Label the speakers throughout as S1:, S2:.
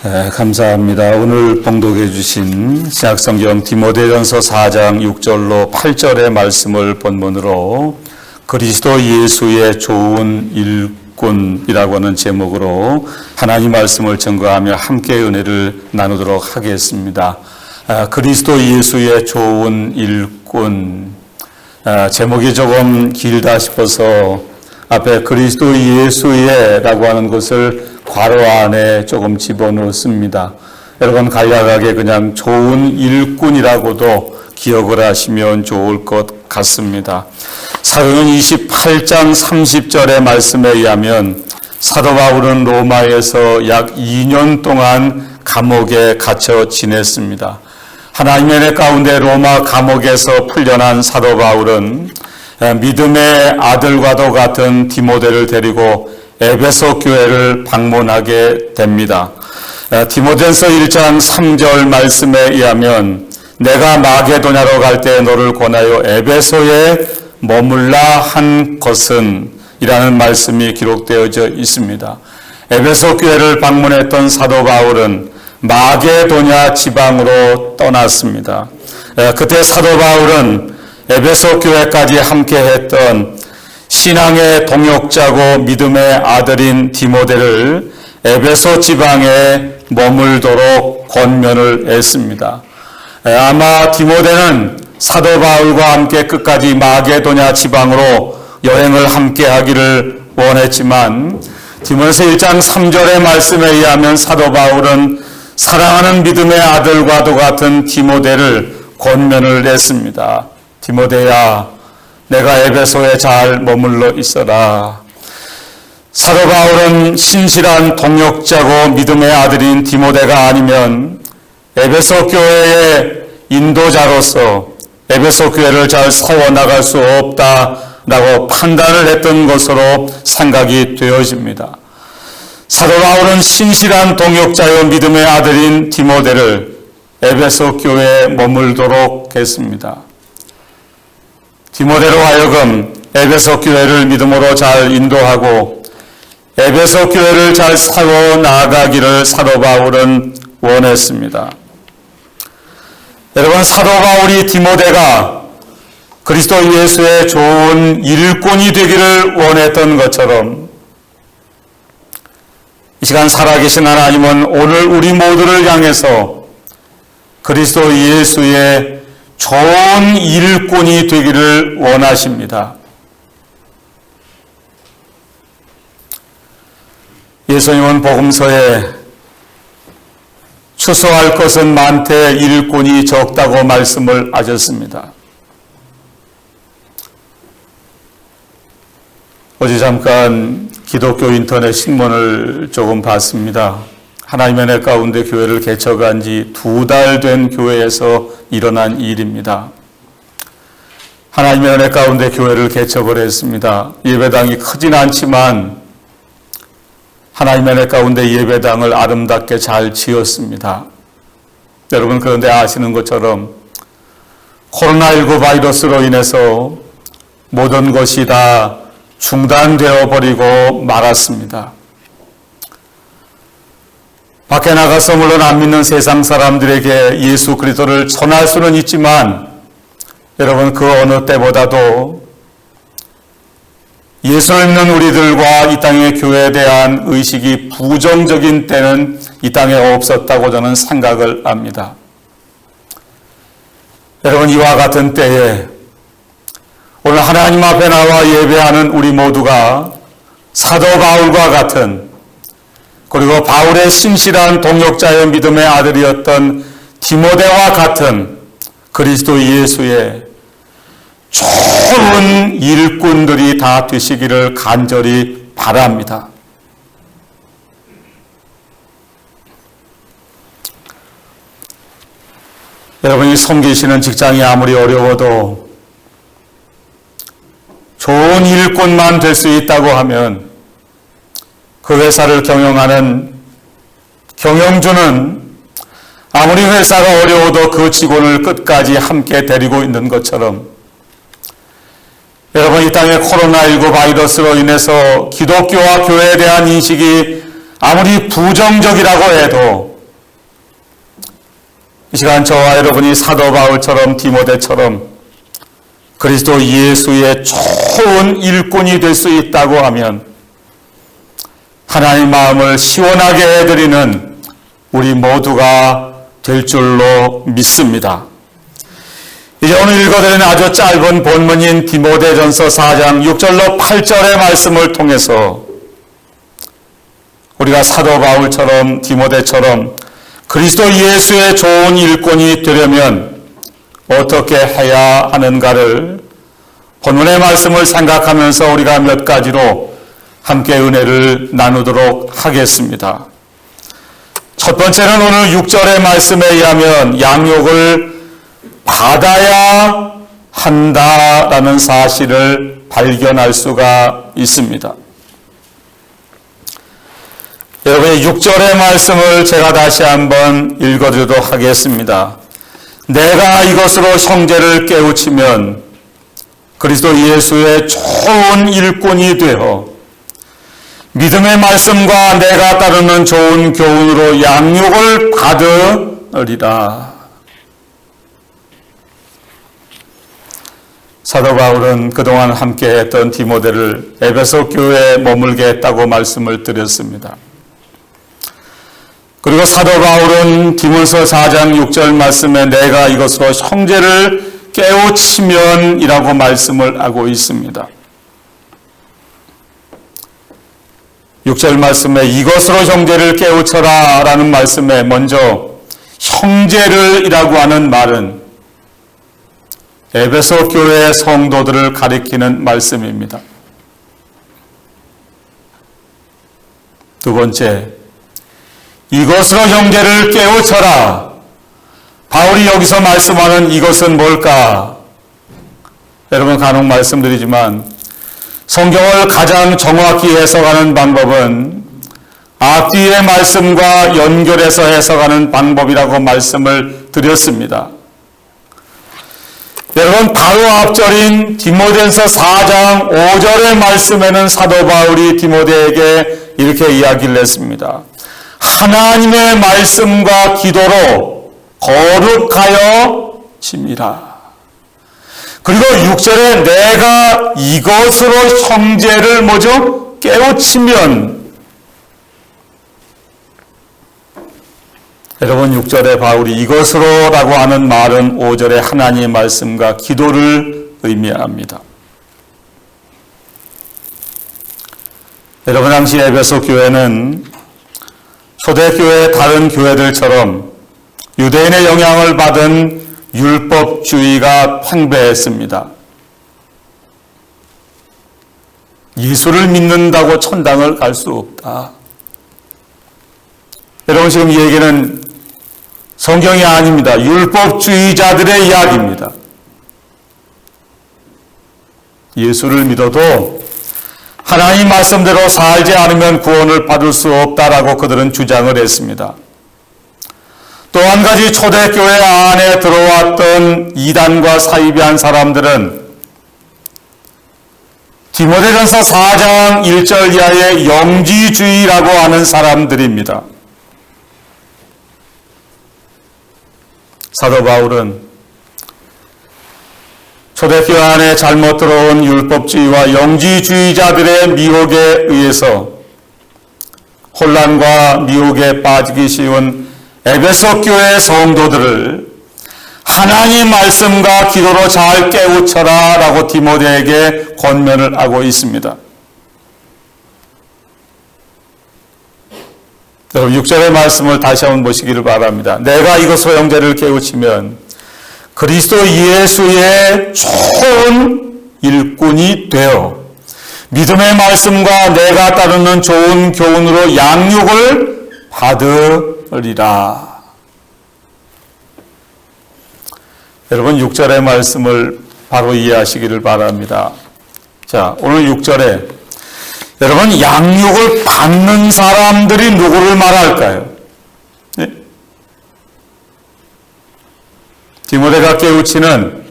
S1: 감사합니다. 오늘 봉독해 주신 신약성경 디모데전서 4장 6절로 8절의 말씀을 본문으로 그리스도 예수의 좋은 일꾼이라고 하는 제목으로 하나님 말씀을 증거하며 함께 은혜를 나누도록 하겠습니다. 그리스도 예수의 좋은 일꾼, 제목이 조금 길다 싶어서 앞에 그리스도 예수의 라고 하는 것을 괄호 안에 조금 집어넣습니다. 여러분 간략하게 그냥 좋은 일꾼이라고도 기억을 하시면 좋을 것 같습니다. 사도행전 28장 30절의 말씀에 의하면 사도 바울은 로마에서 약 2년 동안 감옥에 갇혀 지냈습니다. 하나님의 은혜 가운데 로마 감옥에서 풀려난 사도 바울은 믿음의 아들과도 같은 디모데를 데리고 에베소 교회를 방문하게 됩니다. 디모데전서 1장 3절 말씀에 의하면 내가 마게도냐로 갈 때 너를 권하여 에베소에 머물라 한 것은 이라는 말씀이 기록되어져 있습니다. 에베소 교회를 방문했던 사도 바울은 마게도냐 지방으로 떠났습니다. 그때 사도 바울은 에베소 교회까지 함께 했던 신앙의 동역자고 믿음의 아들인 디모데를 에베소 지방에 머물도록 권면을 했습니다. 아마 디모데는 사도 바울과 함께 끝까지 마게도냐 지방으로 여행을 함께 하기를 원했지만 디모데서 1장 3절의 말씀에 의하면 사도 바울은 사랑하는 믿음의 아들과도 같은 디모데를 권면을 했습니다. 디모데야, 내가 에베소에 잘 머물러 있어라. 사도 바울은 신실한 동역자고 믿음의 아들인 디모데가 아니면 에베소 교회의 인도자로서 에베소 교회를 잘 세워나갈 수 없다라고 판단을 했던 것으로 생각이 되어집니다. 사도 바울은 신실한 동역자요 믿음의 아들인 디모데를 에베소 교회에 머물도록 했습니다. 디모데로 하여금 에베소 교회를 믿음으로 잘 인도하고 에베소 교회를 잘 세워 나가기를 사도 바울은 원했습니다. 여러분, 사도 바울이 디모데가 그리스도 예수의 좋은 일꾼이 되기를 원했던 것처럼 이 시간 살아계신 하나님은 오늘 우리 모두를 향해서 그리스도 예수의 좋은 일꾼이 되기를 원하십니다. 예수님은 복음서에 추수할 것은 많되 일꾼이 적다고 말씀을 하셨습니다. 어제 잠깐 기독교 인터넷 신문을 조금 봤습니다. 하나님의 은혜 가운데 교회를 개척한 지 2달 된 교회에서 일어난 일입니다. 하나님의 은혜 가운데 교회를 개척을 했습니다. 예배당이 크진 않지만 하나님의 은혜 가운데 예배당을 아름답게 잘 지었습니다. 여러분, 그런데 아시는 것처럼 코로나19 바이러스로 인해서 모든 것이 다 중단되어 버리고 말았습니다. 밖에 나가서 물론 안 믿는 세상 사람들에게 예수 그리스도를 전할 수는 있지만 여러분, 그 어느 때보다도 예수를 믿는 우리들과 이 땅의 교회에 대한 의식이 부정적인 때는 이 땅에 없었다고 저는 생각을 합니다. 여러분, 이와 같은 때에 오늘 하나님 앞에 나와 예배하는 우리 모두가 사도 바울과 같은, 그리고 바울의 신실한 동역자의 믿음의 아들이었던 디모데와 같은 그리스도 예수의 좋은 일꾼들이 다 되시기를 간절히 바랍니다. 여러분이 섬기시는 직장이 아무리 어려워도 좋은 일꾼만 될 수 있다고 하면 그 회사를 경영하는 경영주는 아무리 회사가 어려워도 그 직원을 끝까지 함께 데리고 있는 것처럼 여러분, 이 땅의 코로나19 바이러스로 인해서 기독교와 교회에 대한 인식이 아무리 부정적이라고 해도 이 시간 저와 여러분이 사도 바울처럼 디모데처럼 그리스도 예수의 좋은 일꾼이 될 수 있다고 하면 하나님 마음을 시원하게 해드리는 우리 모두가 될 줄로 믿습니다. 이제 오늘 읽어드리는 아주 짧은 본문인 디모데전서 4장 6절로 8절의 말씀을 통해서 우리가 사도 바울처럼 디모데처럼 그리스도 예수의 좋은 일꾼이 되려면 어떻게 해야 하는가를 본문의 말씀을 생각하면서 우리가 몇 가지로 함께 은혜를 나누도록 하겠습니다. 첫 번째는 오늘 6절의 말씀에 의하면 양육을 받아야 한다라는 사실을 발견할 수가 있습니다. 여러분의 6절의 말씀을 제가 다시 한번 읽어드리도록 하겠습니다. 내가 이것으로 형제를 깨우치면 그리스도 예수의 좋은 일꾼이 되어 믿음의 말씀과 내가 따르는 좋은 교훈으로 양육을 받으리라. 사도 바울은 그동안 함께했던 디모데를 에베소 교회에 머물게 했다고 말씀을 드렸습니다. 그리고 사도 바울은 디모서 4장 6절 말씀에 내가 이것으로 형제를 깨우치면 이라고 말씀을 하고 있습니다. 6절 말씀에 이것으로 형제를 깨우쳐라 라는 말씀에 먼저 형제를 이라고 하는 말은 에베소 교회의 성도들을 가리키는 말씀입니다. 두 번째, 이것으로 형제를 깨우쳐라. 바울이 여기서 말씀하는 이것은 뭘까? 여러분 간혹 말씀드리지만 성경을 가장 정확히 해석하는 방법은 앞뒤의 말씀과 연결해서 해석하는 방법이라고 말씀을 드렸습니다. 여러분 바로 앞절인 디모데전서 4장 5절의 말씀에는 사도 바울이 디모데에게 이렇게 이야기를 했습니다. 하나님의 말씀과 기도로 거룩하여 짐이라. 그리고 6절에 내가 이것으로 형제를 뭐죠? 깨우치면. 여러분 6절에 바울이 이것으로 라고 하는 말은 5절에 하나님의 말씀과 기도를 의미합니다. 여러분 당시 에베소 교회는 초대교회의 다른 교회들처럼 유대인의 영향을 받은 율법주의가 팽배했습니다. 예수를 믿는다고 천당을 갈 수 없다. 여러분 지금 이 얘기는 성경이 아닙니다. 율법주의자들의 이야기입니다. 예수를 믿어도 하나님 말씀대로 살지 않으면 구원을 받을 수 없다라고 그들은 주장을 했습니다. 또 한 가지 초대교회 안에 들어왔던 이단과 사이비한 사람들은 디모데전서 4장 1절 이하의 영지주의라고 하는 사람들입니다. 사도 바울은 초대교회 안에 잘못 들어온 율법주의와 영지주의자들의 미혹에 의해서 혼란과 미혹에 빠지기 쉬운 에베소 교회 성도들을 하나님 말씀과 기도로 잘 깨우쳐라 라고 디모데에게 권면을 하고 있습니다. 여러분 6절의 말씀을 다시 한번 보시기를 바랍니다. 내가 이것으로 형제를 깨우치면 그리스도 예수의 좋은 일꾼이 되어 믿음의 말씀과 내가 따르는 좋은 교훈으로 양육을 받으리라. 여러분 6절의 말씀을 바로 이해하시기를 바랍니다. 자, 오늘 6절에 여러분 양육을 받는 사람들이 누구를 말할까요? 네? 디모데가 깨우치는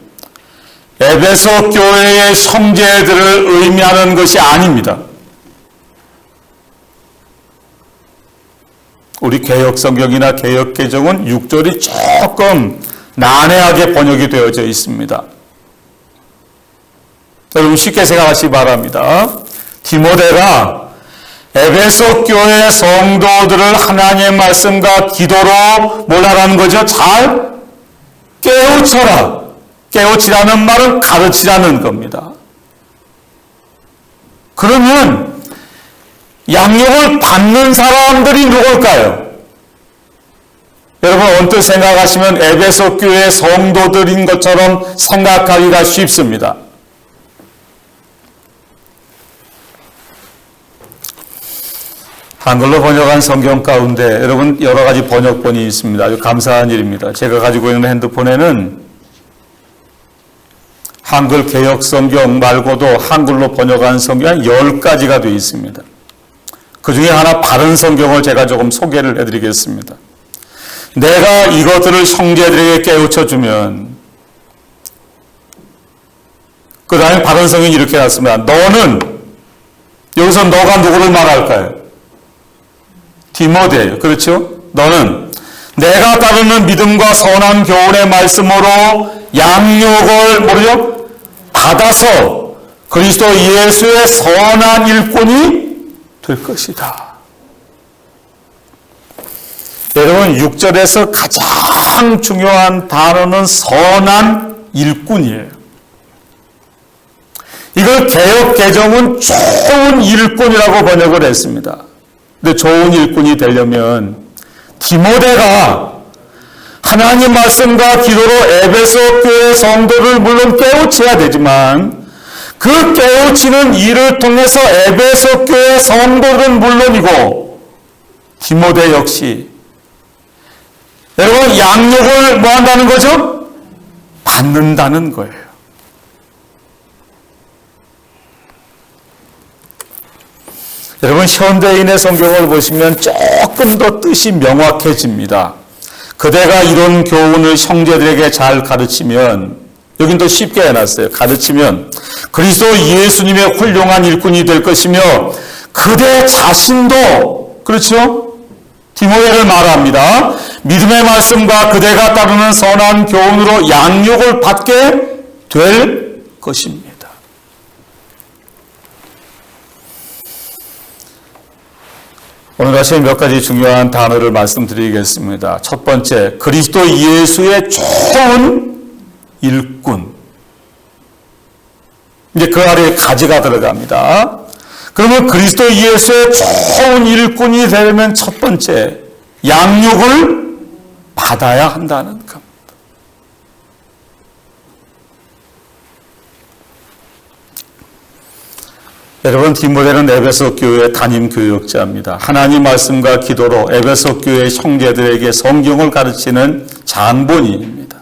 S1: 에베소 교회의 형제들을 의미하는 것이 아닙니다. 우리 개혁성경이나 개혁개정은 6절이 조금 난해하게 번역이 되어져 있습니다. 여러분 쉽게 생각하시기 바랍니다. 디모데가 에베소 교회 성도들을 하나님의 말씀과 기도로 뭐라는 거죠? 잘 깨우쳐라. 깨우치라는 말은 가르치라는 겁니다. 그러면 양육을 받는 사람들이 누굴까요? 여러분 언뜻 생각하시면 에베소 교회 성도들인 것처럼 생각하기가 쉽습니다. 한글로 번역한 성경 가운데 여러분 여러 가지 번역본이 있습니다. 아주 감사한 일입니다. 제가 가지고 있는 핸드폰에는 한글 개혁 성경 말고도 한글로 번역한 성경이 10가지가 되어 있습니다. 그 중에 하나 바른 성경을 제가 조금 소개를 해드리겠습니다. 내가 이것들을 형제들에게 깨우쳐주면, 그 다음에 바른 성경이 이렇게 났습니다. 너는, 여기서 너가 누구를 말할까요? 디모데예요. 그렇죠? 너는 내가 따르는 믿음과 선한 교훈의 말씀으로 양육을 뭐죠? 받아서 그리스도 예수의 선한 일꾼이 될 것이다. 여러분 6절에서 가장 중요한 단어는 선한 일꾼이에요. 이걸 개혁개정은 좋은 일꾼이라고 번역을 했습니다. 근데 좋은 일꾼이 되려면 디모데가 하나님 말씀과 기도로 에베소 교회 성도를 물론 깨우쳐야 되지만 그 깨우치는 일을 통해서 에베소 교회 성도들은 물론이고 디모데 역시 여러분 양육을 뭐 한다는 거죠? 받는다는 거예요. 여러분 현대인의 성경을 보시면 조금 더 뜻이 명확해집니다. 그대가 이런 교훈을 형제들에게 잘 가르치면, 여긴 더 쉽게 해놨어요. 가르치면 그리스도 예수님의 훌륭한 일꾼이 될 것이며 그대 자신도, 그렇죠? 디모데를 말합니다. 믿음의 말씀과 그대가 따르는 선한 교훈으로 양육을 받게 될 것입니다. 오늘 아침에 몇 가지 중요한 단어를 말씀드리겠습니다. 첫 번째, 그리스도 예수의 좋은 일꾼. 이제 그 아래에 가지가 들어갑니다. 그러면 그리스도 예수의 좋은 일꾼이 되려면 첫 번째, 양육을 받아야 한다는 겁니다. 여러분 디모데는 에베소 교회 담임 교역자입니다. 하나님 말씀과 기도로 에베소 교회 형제들에게 성경을 가르치는 장본인입니다.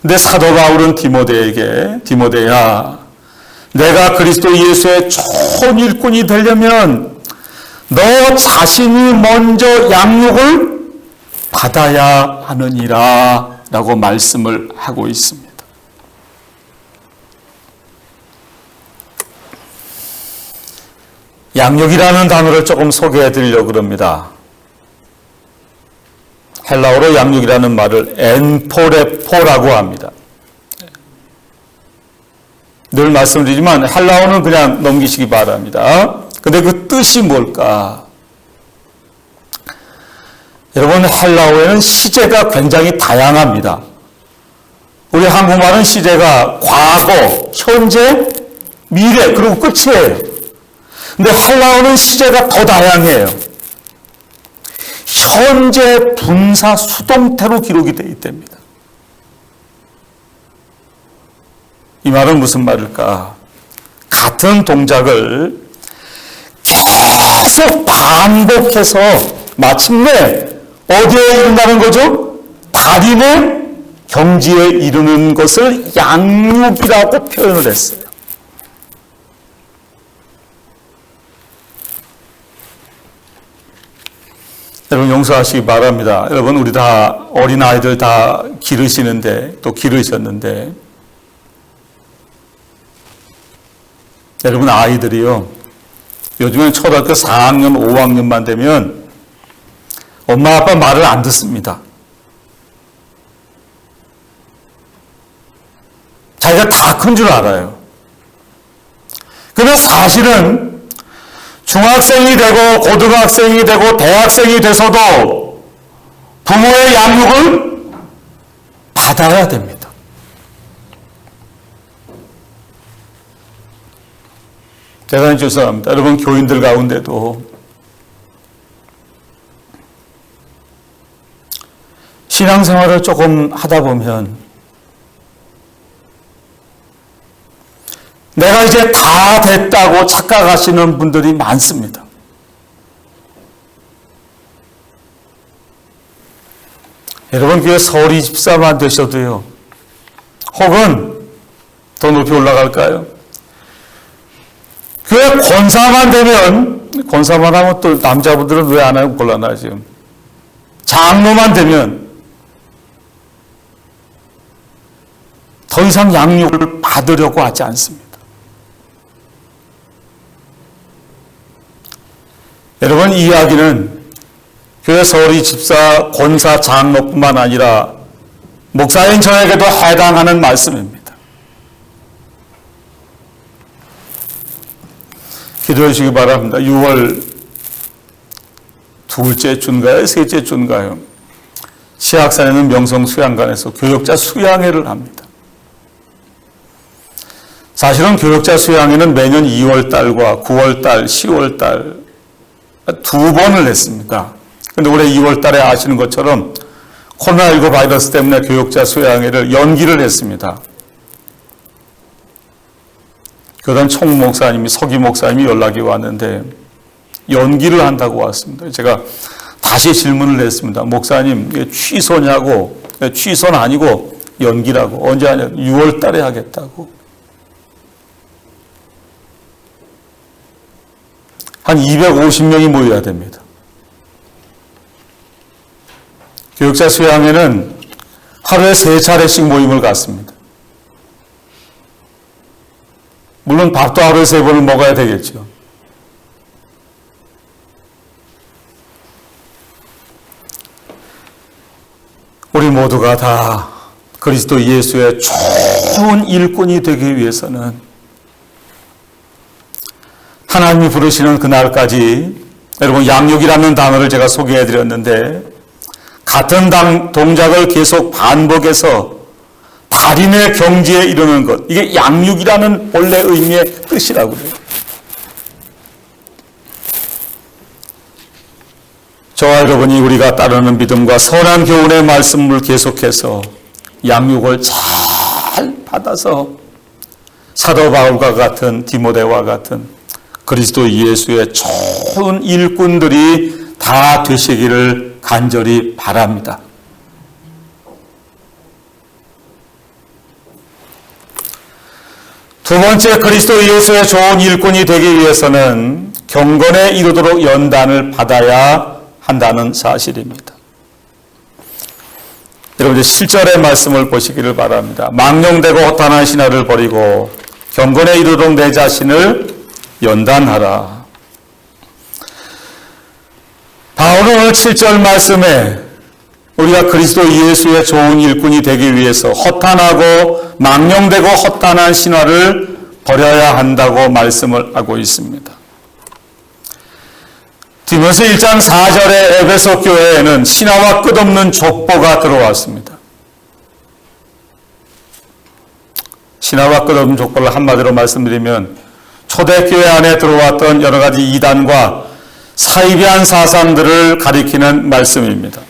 S1: 근데 사도 바울은 디모데에게 디모데야 내가 그리스도 예수의 좋은 일꾼이 되려면 너 자신이 먼저 양육을 받아야 하느니라 라고 말씀을 하고 있습니다. 양육이라는 단어를 조금 소개해 드리려고 합니다. 헬라어로 양육이라는 말을 엔포레포라고 합니다. 늘 말씀드리지만 헬라어는 그냥 넘기시기 바랍니다. 근데 그 뜻이 뭘까? 여러분 헬라어에는 시제가 굉장히 다양합니다. 우리 한국말은 시제가 과거, 현재, 미래 그리고 끝이에요. 근데 헬라어는 시제가 더 다양해요. 현재 분사 수동태로 기록이 되어 있답니다. 이 말은 무슨 말일까? 같은 동작을 계속 반복해서 마침내 어디에 이른다는 거죠? 달인의 경지에 이르는 것을 양육이라고 표현을 했어요. 여러분 용서하시기 바랍니다. 여러분 우리 다 어린아이들 다 기르시는데 또 기르셨는데 여러분 아이들이요 요즘엔 초등학교 4학년 5학년만 되면 엄마 아빠 말을 안 듣습니다. 자기가 다 큰 줄 알아요. 그러나 사실은 중학생이 되고 고등학생이 되고 대학생이 돼서도 부모의 양육을 받아야 됩니다. 대단히 죄송합니다. 여러분, 교인들 가운데도 신앙생활을 조금 하다 보면 내가 이제 다 됐다고 착각하시는 분들이 많습니다. 여러분, 교회 서리 집사만 되셔도요, 혹은 더 높이 올라갈까요? 교회 권사만 되면, 권사만 하면 또 남자분들은 왜 안 하고 몰라나 지금. 장로만 되면 더 이상 양육을 받으려고 하지 않습니다. 여러분, 이 이야기는 교회 서리 집사, 권사, 장로뿐만 아니라 목사인 저에게도 해당하는 말씀입니다. 기도해 주시기 바랍니다. 6월 둘째 주인가요? 셋째 주인가요? 시학산에 있는 명성 수양관에서 교역자 수양회를 합니다. 사실은 교역자 수양회는 매년 2월달과 9월달, 10월달 두 번을 했습니다. 그런데 올해 2월달에 아시는 것처럼 코로나19 바이러스 때문에 교역자 수양회를 연기를 했습니다. 교단 총목사님이, 서기 목사님이 연락이 왔는데 연기를 한다고 왔습니다. 제가 다시 질문을 했습니다. 목사님, 이게 취소냐고. 취소는 아니고 연기라고. 언제 하냐? 6월달에 하겠다고. 한 250명이 모여야 됩니다. 교육자 수양회는 하루에 3차례씩 모임을 갖습니다. 물론 밥도 하루에 3번을 먹어야 되겠죠. 우리 모두가 다 그리스도 예수의 좋은 일꾼이 되기 위해서는 하나님이 부르시는 그날까지, 여러분, 양육이라는 단어를 제가 소개해 드렸는데, 같은 동작을 계속 반복해서 달인의 경지에 이르는 것, 이게 양육이라는 본래 의미의 뜻이라고 해요. 저와 여러분이 우리가 따르는 믿음과 선한 교훈의 말씀을 계속해서 양육을 잘 받아서 사도 바울과 같은, 디모데와 같은 그리스도 예수의 좋은 일꾼들이 다 되시기를 간절히 바랍니다. 두 번째, 그리스도 예수의 좋은 일꾼이 되기 위해서는 경건에 이르도록 연단을 받아야 한다는 사실입니다. 여러분, 실절의 말씀을 보시기를 바랍니다. 망령되고 허탄한 신화를 버리고 경건에 이르도록 내 자신을 연단하라. 바울은 오늘 7절 말씀에 우리가 그리스도 예수의 좋은 일꾼이 되기 위해서 허탄하고 망령되고 허탄한 신화를 버려야 한다고 말씀을 하고 있습니다. 디모데 1장 4절에 에베소 교회에는 신화와 끝없는 족보가 들어왔습니다. 신화와 끝없는 족보를 한마디로 말씀드리면 초대교회 안에 들어왔던 여러 가지 이단과 사이비한 사상들을 가리키는 말씀입니다.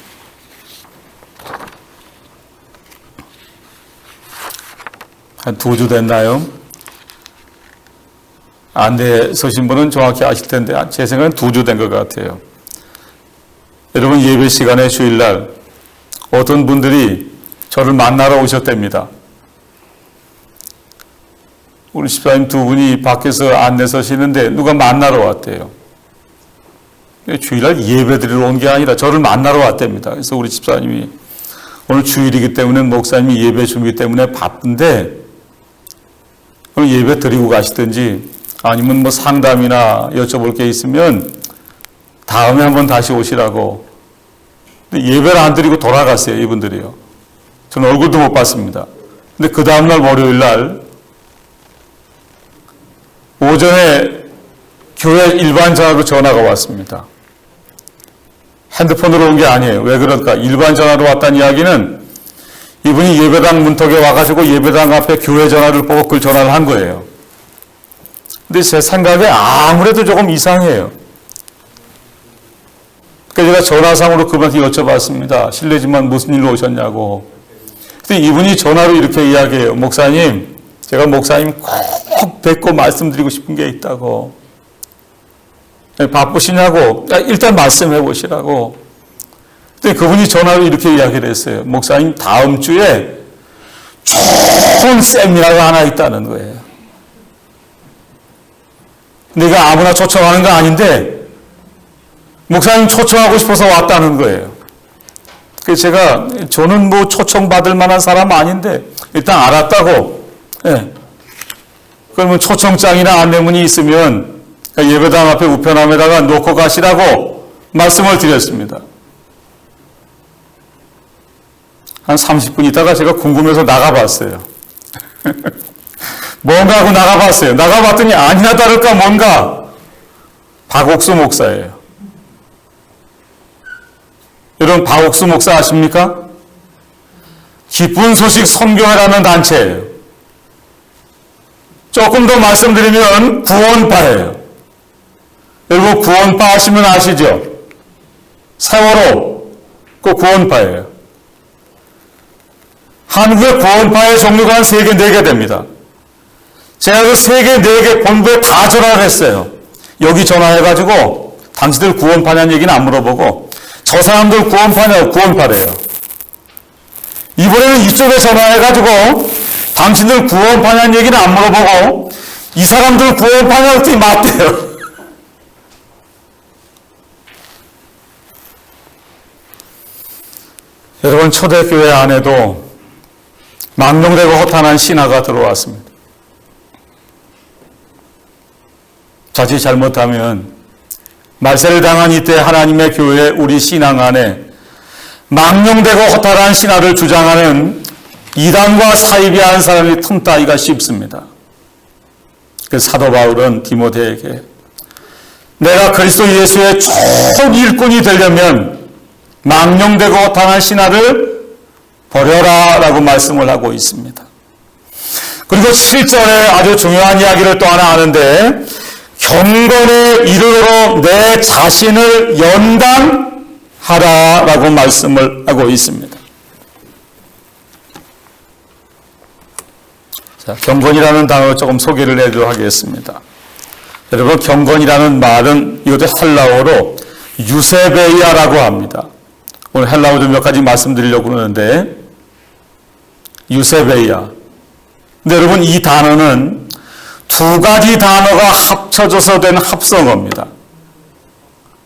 S1: 한 2주 됐나요? 안에 서신 분은 정확히 아실 텐데 제 생각엔 2주 된 것 같아요. 여러분, 예배 시간에 주일날 어떤 분들이 저를 만나러 오셨답니다. 우리 집사님 2분이 밖에서 안내 서시는데 누가 만나러 왔대요. 주일날 예배 드리러 온 게 아니라 저를 만나러 왔답니다. 그래서 우리 집사님이 오늘 주일이기 때문에 목사님이 예배 준비 때문에 바쁜데 그럼 예배 드리고 가시든지 아니면 뭐 상담이나 여쭤볼 게 있으면 다음에 한번 다시 오시라고 근데 예배를 안 드리고 돌아갔어요, 이분들이요. 저는 얼굴도 못 봤습니다. 근데 그 다음날 월요일 날 오전에 교회 일반 전화로 전화가 왔습니다. 핸드폰으로 온 게 아니에요. 왜 그럴까? 일반 전화로 왔다는 이야기는 이분이 예배당 문턱에 와가지고 예배당 앞에 교회 전화를 보고 그 전화를 한 거예요. 근데 제 생각에 아무래도 조금 이상해요. 그래서 제가 전화상으로 그분한테 여쭤봤습니다. 실례지만 무슨 일로 오셨냐고. 근데 이분이 전화로 이렇게 이야기해요. 목사님, 제가 목사님 꼭 뵙고 말씀드리고 싶은 게 있다고. 바쁘시냐고. 일단 말씀해 보시라고. 근데 그분이 전화로 이렇게 이야기를 했어요. 목사님, 다음 주에 좋은 세미나가 하나 있다는 거예요. 내가 아무나 초청하는 거 아닌데 목사님 초청하고 싶어서 왔다는 거예요. 그래서 저는 뭐 초청받을 만한 사람 아닌데 일단 알았다고. 예. 그러면 초청장이나 안내문이 있으면 예배당 앞에 우편함에다가 놓고 가시라고 말씀을 드렸습니다. 한 30분 있다가 제가 궁금해서 나가봤어요. 뭔가 하고 나가봤어요. 나가봤더니 아니나 다를까 뭔가 박옥수 목사예요. 여러분 박옥수 목사 아십니까? 기쁜 소식 선교회라는 단체예요. 조금 더 말씀드리면 구원파예요. 여러분 구원파 하시면 아시죠? 세월호 그 구원파예요. 한국의 구원파의 종류가 한 3개, 4개 됩니다. 제가 그 3개, 4개 본부에 다 전화를 했어요. 여기 전화해가지고 당신들 구원파냐는 얘기는 안 물어보고 저 사람들 구원파냐고 구원파래요. 이번에는 이쪽에 전화해가지고 당신들 구원파냐는 얘기는 안 물어보고 이 사람들 구원파냐고 했더니 맞대요. 여러분 초대교회 안에도 망령되고 허탄한 신화가 들어왔습니다. 자칫 잘못하면 말세를 당한 이때 하나님의 교회 우리 신앙 안에 망령되고 허탈한 신화를 주장하는 이단과 사이비한 사람이 틈타기가 쉽습니다. 그래서 사도 바울은 디모데에게 내가 그리스도 예수의 좋은 일꾼이 되려면 망령되고 허탄한 신화를 버려라 라고 말씀을 하고 있습니다. 그리고 7절에 아주 중요한 이야기를 또 하나 하는데 경건에 이르러 내 자신을 연단하라 라고 말씀을 하고 있습니다. 자, 경건이라는 단어를 조금 소개를 해드리도록 하겠습니다. 여러분 경건이라는 말은 이것도 헬라어로 유세베이아라고 합니다. 오늘 헬라어 좀 몇 가지 말씀드리려고 그러는데 유세베이아. 근데 여러분 이 단어는 2가지 단어가 합쳐져서 된 합성어입니다.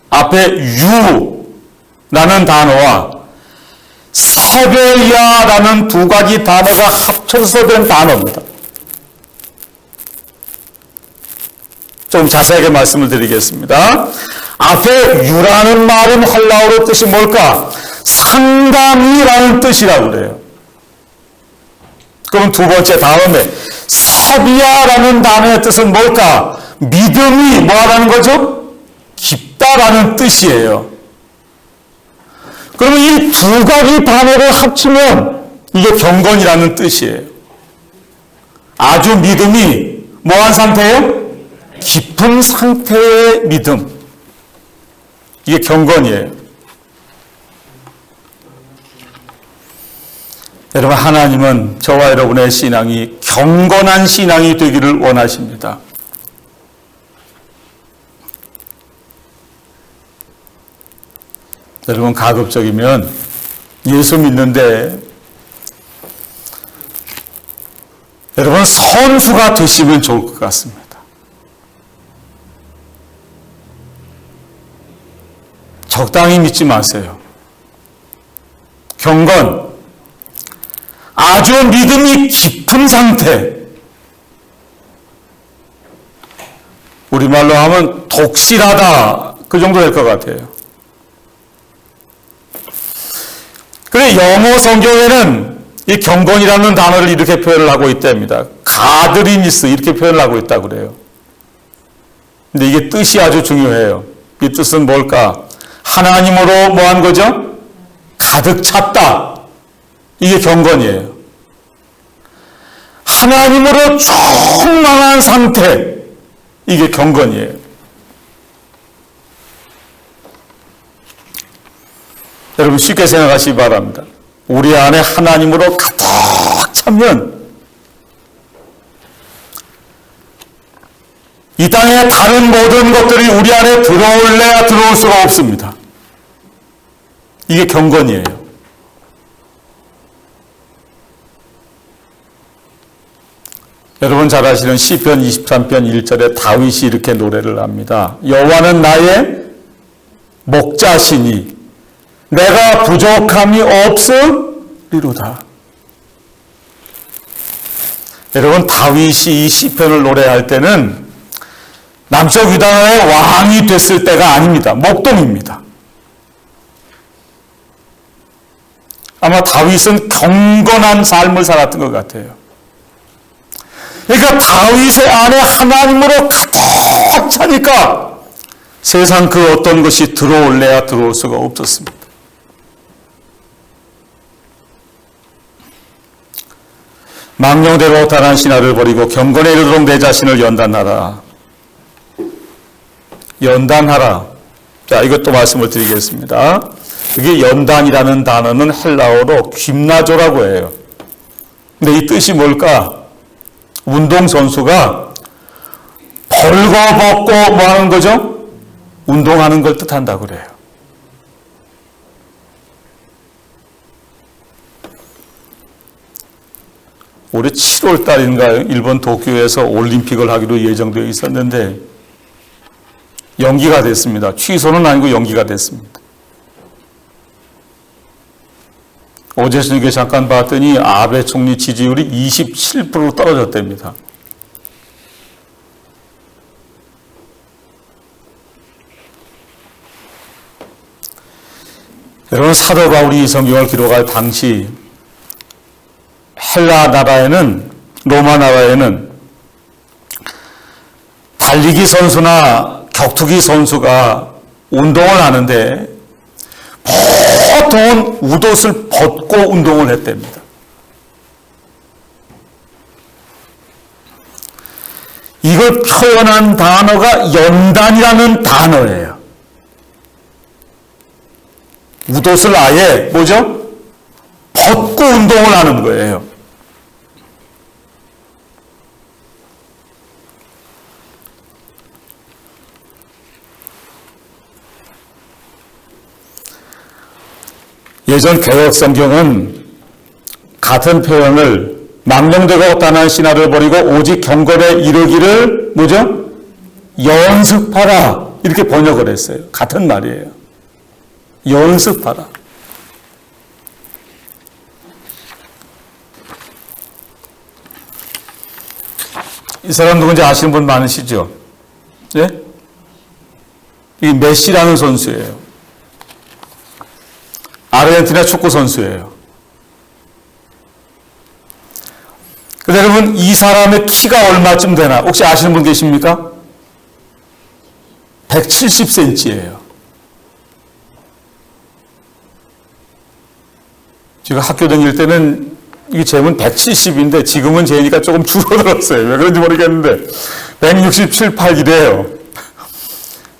S1: 앞에 유라는 단어와 세베이아라는 2가지 단어가 합쳐서 된 단어입니다. 좀 자세하게 말씀을 드리겠습니다. 앞에 유라는 말은 헬라어로 뜻이 뭘까? 상담이라는 뜻이라고 그래요. 그럼 2번째 다음에 사비아라는 단어의 뜻은 뭘까? 믿음이 뭐라는 거죠? 깊다라는 뜻이에요. 그러면 이 2가지 단어를 합치면 이게 경건이라는 뜻이에요. 아주 믿음이 뭐한 상태예요? 깊은 상태의 믿음. 이게 경건이에요. 여러분 하나님은 저와 여러분의 신앙이 경건한 신앙이 되기를 원하십니다. 여러분 가급적이면 예수 믿는데 여러분 선수가 되시면 좋을 것 같습니다. 적당히 믿지 마세요. 경건, 아주 믿음이 깊은 상태. 우리말로 하면 독실하다. 그 정도 될 것 같아요. 그래 영어 성경에는 이 경건이라는 단어를 이렇게 표현을 하고 있답니다. 가드리니스 이렇게 표현을 하고 있다고 그래요. 근데 이게 뜻이 아주 중요해요. 이 뜻은 뭘까? 하나님으로 뭐 한 거죠? 가득 찼다. 이게 경건이에요. 하나님으로 충만한 상태. 이게 경건이에요. 여러분 쉽게 생각하시기 바랍니다. 우리 안에 하나님으로 가득 차면 이 땅의 다른 모든 것들이 우리 안에 들어올래야 들어올 수가 없습니다. 이게 경건이에요. 여러분 잘 아시는 시편 23편 1절에 다윗이 이렇게 노래를 합니다. 여호와는 나의 목자시니 내가 부족함이 없으리로다. 여러분 다윗이 이 시편을 노래할 때는 남쪽 유다의 왕이 됐을 때가 아닙니다. 목동입니다. 아마 다윗은 경건한 삶을 살았던 것 같아요. 그러니까 다윗의 안에 하나님으로 가득 차니까 세상 그 어떤 것이 들어올래야 들어올 수가 없었습니다. 망령되고 허탄한 신화를 버리고 경건에 이르도록 내 자신을 연단하라. 연단하라. 자, 이것도 말씀을 드리겠습니다. 그게 연단이라는 단어는 헬라어로 그나조라고 해요. 근데 이 뜻이 뭘까? 운동선수가 벌거벗고 뭐 하는 거죠? 운동하는 걸 뜻한다고 그래요. 올해 7월 달인가요? 일본 도쿄에서 올림픽을 하기로 예정되어 있었는데 연기가 됐습니다. 취소는 아니고 연기가 됐습니다. 어제 저녁에 잠깐 봤더니 아베 총리 지지율이 27% 떨어졌답니다. 여러분 사도 바울이 이 성경을 기록할 당시 헬라 나라에는 로마 나라에는 달리기 선수나 격투기 선수가 운동을 하는데 보통은 웃옷을 벗고 운동을 했답니다. 이걸 표현한 단어가 연단이라는 단어예요. 웃옷을 아예 뭐죠? 벗고 운동을 하는 거예요. 예전 개혁 성경은 같은 표현을 망령되고 허탄한 신화를 버리고 오직 경건에 이르기를 뭐죠? 연습하라 이렇게 번역을 했어요. 같은 말이에요. 연습하라. 이 사람 누군지 아시는 분 많으시죠? 예? 이 메시라는 선수예요. 아르헨티나 축구 선수예요. 근데 여러분 이 사람의 키가 얼마쯤 되나 혹시 아시는 분 계십니까? 170cm예요. 제가 학교 다닐 때는 이게 재면 170인데 지금은 재니까 조금 줄어들었어요. 왜 그런지 모르겠는데 167, 8 이래요.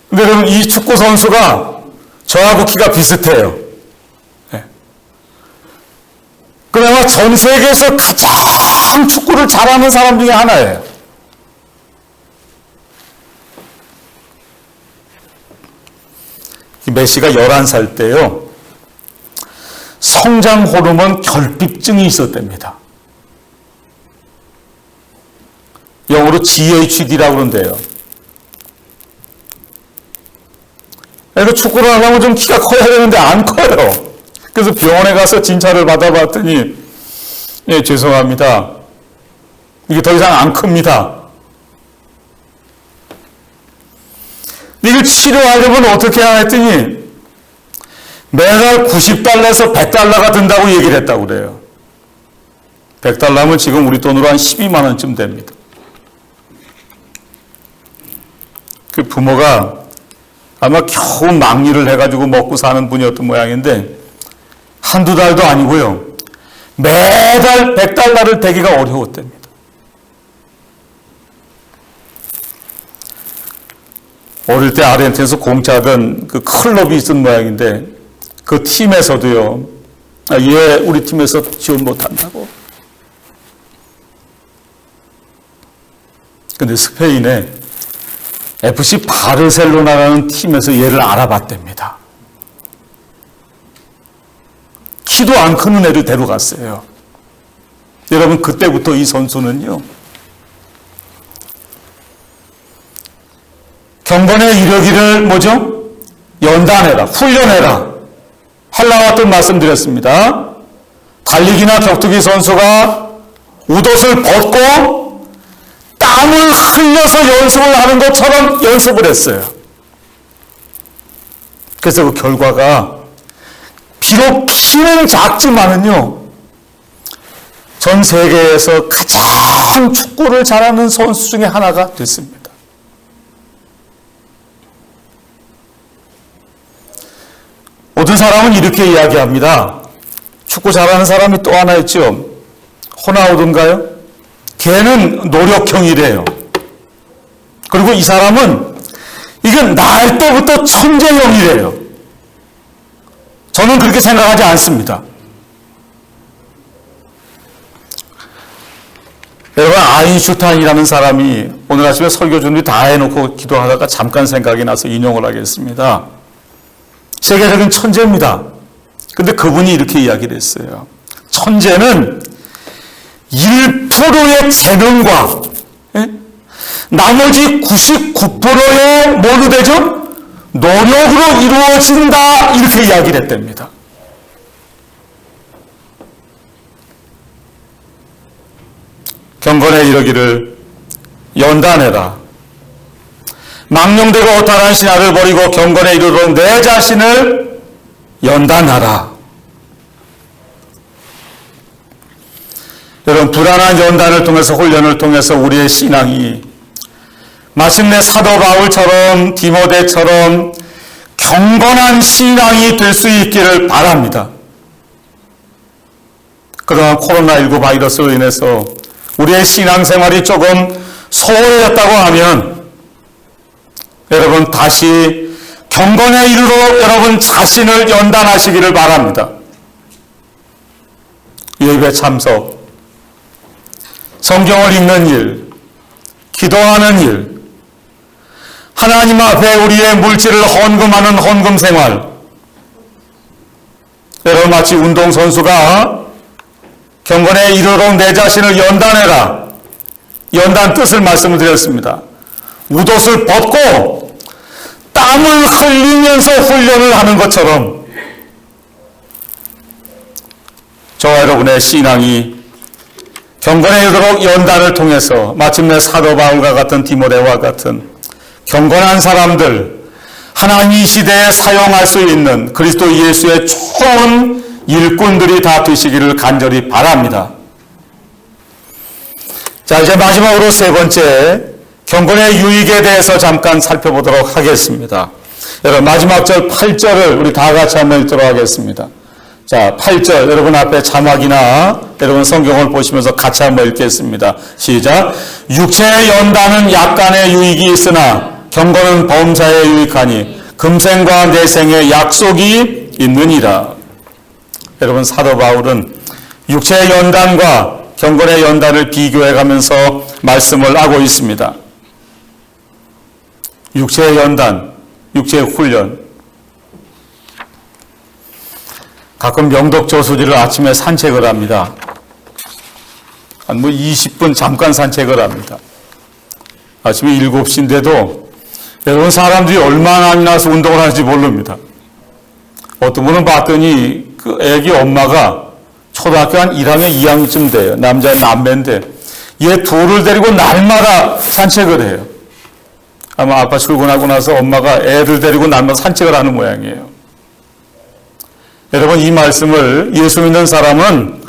S1: 근데 여러분 이 축구 선수가 저하고 키가 비슷해요. 그나마 전 세계에서 가장 축구를 잘하는 사람 중에 하나예요. 메시가 11살 때요. 성장 호르몬 결핍증이 있었답니다. 영어로 GHD라고 그러는데요. 그러니까 축구를 하려면 좀 키가 커야 되는데 안 커요. 그래서 병원에 가서 진찰을 받아봤더니 예, 죄송합니다. 이게 더 이상 안 큽니다. 이걸 치료하려면 어떻게 해야 했더니 매달 90달러에서 100달러가 든다고 얘기를 했다고 그래요. 100달러면 지금 우리 돈으로 한 12만 원쯤 됩니다. 그 부모가 아마 겨우 막일을 해가지고 먹고 사는 분이었던 모양인데 한두 달도 아니고요. 매달 100달러를 대기가 어려웠답니다. 어릴 때 아르헨티나에서 공짜던 그 클럽이 있었던 모양인데 그 팀에서도요. 얘 우리 팀에서 지원 못한다고. 근데 스페인에 FC 바르셀로나라는 팀에서 얘를 알아봤답니다. 키도 안 크는 애를 데려갔어요. 여러분 그때부터 이 선수는요. 경건에 이르기를 뭐죠? 연단해라, 훈련해라. 할라와도 말씀드렸습니다. 달리기나 격투기 선수가 웃옷을 벗고 땀을 흘려서 연습을 하는 것처럼 연습을 했어요. 그래서 그 결과가 비록 키는 작지만은요, 전 세계에서 가장 축구를 잘하는 선수 중에 하나가 됐습니다. 모든 사람은 이렇게 이야기합니다. 축구 잘하는 사람이 또 하나 있죠. 호나우두인가요? 걔는 노력형이래요. 그리고 이 사람은 이건 날 때부터 천재형이래요. 저는 그렇게 생각하지 않습니다. 여러분 아인슈타인이라는 사람이 오늘 아침에 설교 준비 다 해놓고 기도하다가 잠깐 생각이 나서 인용을 하겠습니다. 세계적인 천재입니다. 근데 그분이 이렇게 이야기를 했어요. 천재는 1%의 재능과 나머지 99%의 뭘로 되죠? 노력으로 이루어진다. 이렇게 이야기를 했답니다. 경건에 이르기를 연단해라. 망령되고 허탈한 신하를 버리고 경건에 이르도록 내 자신을 연단하라. 여러분 불안한 연단을 통해서 훈련을 통해서 우리의 신앙이 마침내 사도 바울처럼 디모데처럼 경건한 신앙이 될 수 있기를 바랍니다. 그러나 코로나19 바이러스로 인해서 우리의 신앙생활이 조금 소홀해졌다고 하면 여러분 다시 경건에 이르도록 여러분 자신을 연단하시기를 바랍니다. 예배 참석, 성경을 읽는 일, 기도하는 일, 하나님 앞에 우리의 물질을 헌금하는 헌금 생활. 여러분 마치 운동선수가 경건에 이르도록 내 자신을 연단해라. 연단 뜻을 말씀을 드렸습니다. 웃옷을 벗고 땀을 흘리면서 훈련을 하는 것처럼 저와 여러분의 신앙이 경건에 이르도록 연단을 통해서 마침내 사도 바울과 같은 디모데와 같은 경건한 사람들, 하나님 이 시대에 사용할 수 있는 그리스도 예수의 좋은 일꾼들이 다 되시기를 간절히 바랍니다. 자, 이제 마지막으로 세 번째, 경건의 유익에 대해서 잠깐 살펴보도록 하겠습니다. 여러분, 마지막 절 8절을 우리 다 같이 한번 읽도록 하겠습니다. 자, 8절, 여러분 앞에 자막이나 여러분 성경을 보시면서 같이 한번 읽겠습니다. 시작. 육체의 연단은 약간의 유익이 있으나 경건은 범사에 유익하니 금생과 내생의 약속이 있느니라. 여러분 사도 바울은 육체의 연단과 경건의 연단을 비교해가면서 말씀을 하고 있습니다. 육체의 연단, 육체의 훈련. 가끔 영덕 저수지를 아침에 산책을 합니다. 한 20분 잠깐 산책을 합니다. 아침에 7시인데도 여러분 사람들이 얼마나 나서 운동을 하는지 모릅니다. 어떤 분은 봤더니 그 애기 엄마가 초등학교 한 1학년 2학년쯤 돼요. 남매인데 얘 둘을 데리고 날마다 산책을 해요. 아마 아빠 출근하고 나서 엄마가 애들 데리고 날마다 산책을 하는 모양이에요. 여러분, 이 말씀을 예수 믿는 사람은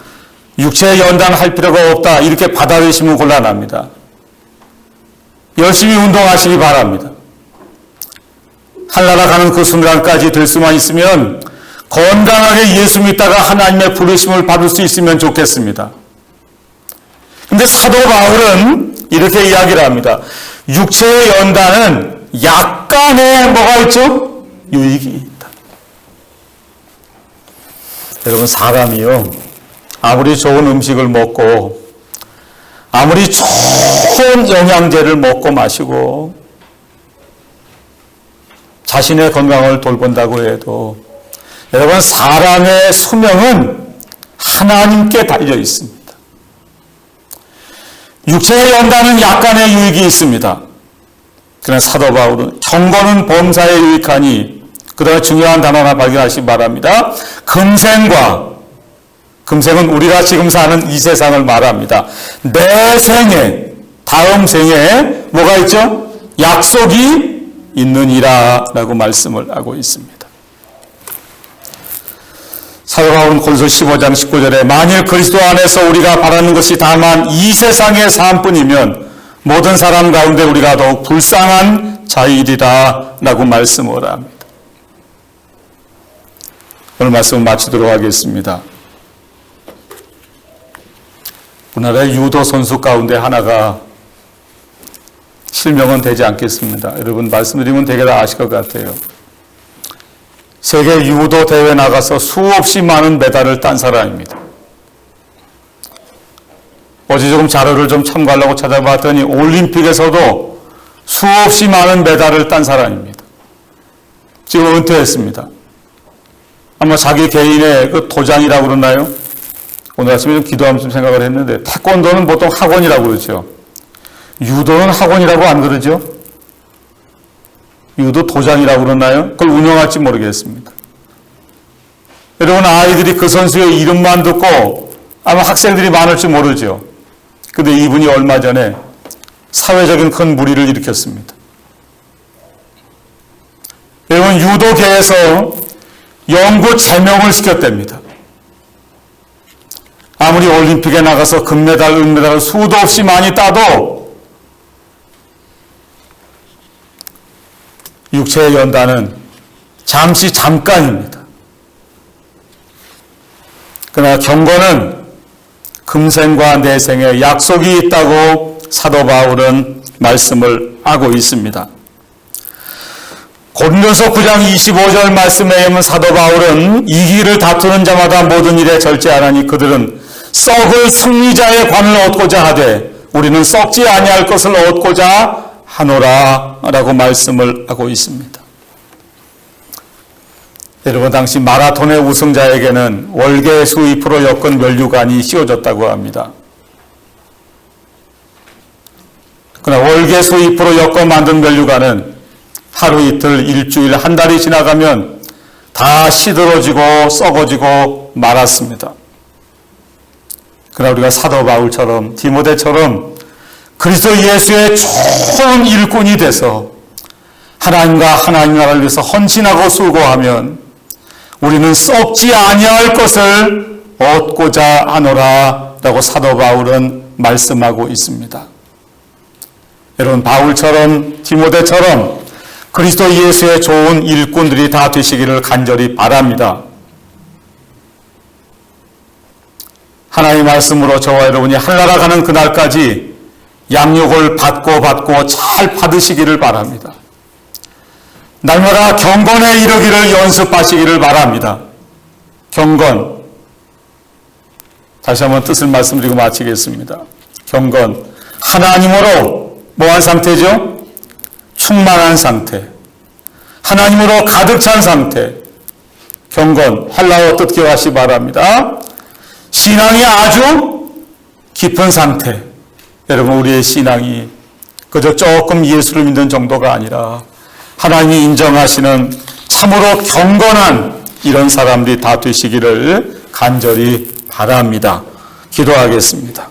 S1: 육체에 연단할 필요가 없다 이렇게 받아들이시면 곤란합니다. 열심히 운동하시기 바랍니다. 하늘나라 가는 그 순간까지 될 수만 있으면 건강하게 예수 믿다가 하나님의 부르심을 받을 수 있으면 좋겠습니다. 근데 사도 바울은 이렇게 이야기를 합니다. 육체의 연단은 약간의 뭐가 있죠? 유익이 있다. 여러분, 사람이요, 아무리 좋은 음식을 먹고 아무리 좋은 영양제를 먹고 마시고 자신의 건강을 돌본다고 해도 여러분, 사람의 수명은 하나님께 달려 있습니다. 육체의 연단은 약간의 유익이 있습니다. 그러나 사도 바울은 경건은 범사에 유익하니, 그 다음에 중요한 단어 하나 발견하시기 바랍니다. 금생은 우리가 지금 사는 이 세상을 말합니다. 내 생에, 다음 생에 뭐가 있죠? 약속이 있느니라 라고 말씀을 하고 있습니다. 사도 바울은 고린도서 15장 19절에 만일 그리스도 안에서 우리가 바라는 것이 다만 이 세상의 삶뿐이면 모든 사람 가운데 우리가 더욱 불쌍한 자이리라 라고 말씀을 합니다. 오늘 말씀을 마치도록 하겠습니다. 우리나라의 유도 선수 가운데 하나가 실명은 되지 않겠습니다. 여러분, 말씀드리면 되게 다 아실 것 같아요. 세계 유도 대회 나가서 수없이 많은 메달을 딴 사람입니다. 어제 조금 자료를 좀 참고하려고 찾아봤더니 올림픽에서도 수없이 많은 메달을 딴 사람입니다. 지금 은퇴했습니다. 아마 자기 개인의 그 도장이라고 그러나요? 오늘 아침에 좀 기도하면서 좀 생각을 했는데, 태권도는 보통 학원이라고 그러죠. 유도는 학원이라고 안 그러죠? 유도 도장이라고 그러나요? 그걸 운영할지 모르겠습니다. 여러분, 아이들이 그 선수의 이름만 듣고 아마 학생들이 많을지 모르죠. 근데 이분이 얼마 전에 사회적인 큰 물의를 일으켰습니다. 여러분, 유도계에서 영구 제명을 시켰답니다. 아무리 올림픽에 나가서 금메달, 은메달을 수도 없이 많이 따도 육체의 연단은 잠깐입니다. 그러나 경건은 금생과 내생에 약속이 있다고 사도 바울은 말씀을 하고 있습니다. 고린도서 9장 25절 말씀에 의하면 사도 바울은 이 길을 다투는 자마다 모든 일에 절제하나니 그들은 썩을 승리자의 관을 얻고자 하되 우리는 썩지 아니할 것을 얻고자 하노라 라고 말씀을 하고 있습니다. 여러분, 당시 마라톤의 우승자에게는 월계 수입으로 엮은 면류관이 씌워졌다고 합니다. 그러나 월계 수입으로 엮어 만든 면류관은 하루 이틀, 일주일, 한 달이 지나가면 다 시들어지고 썩어지고 말았습니다. 그러나 우리가 사도 바울처럼, 디모데처럼 그리스도 예수의 좋은 일꾼이 돼서 하나님과 하나님 나라를 위해서 헌신하고 수고하면 우리는 썩지 아니할 것을 얻고자 하노라 라고 사도 바울은 말씀하고 있습니다. 여러분, 바울처럼 디모데처럼 그리스도 예수의 좋은 일꾼들이 다 되시기를 간절히 바랍니다. 하나님의 말씀으로 저와 여러분이 하늘나라 가는 그날까지 양육을 받고 잘 받으시기를 바랍니다. 날마다 경건에 이르기를 연습하시기를 바랍니다. 경건. 다시 한번 뜻을 말씀드리고 마치겠습니다. 경건. 하나님으로 뭐한 상태죠? 충만한 상태. 하나님으로 가득 찬 상태. 경건. 헬라어 뜻 기억하시기 바랍니다. 신앙이 아주 깊은 상태. 여러분, 우리의 신앙이 그저 조금 예수를 믿는 정도가 아니라 하나님이 인정하시는 참으로 경건한 이런 사람들이 다 되시기를 간절히 바랍니다. 기도하겠습니다.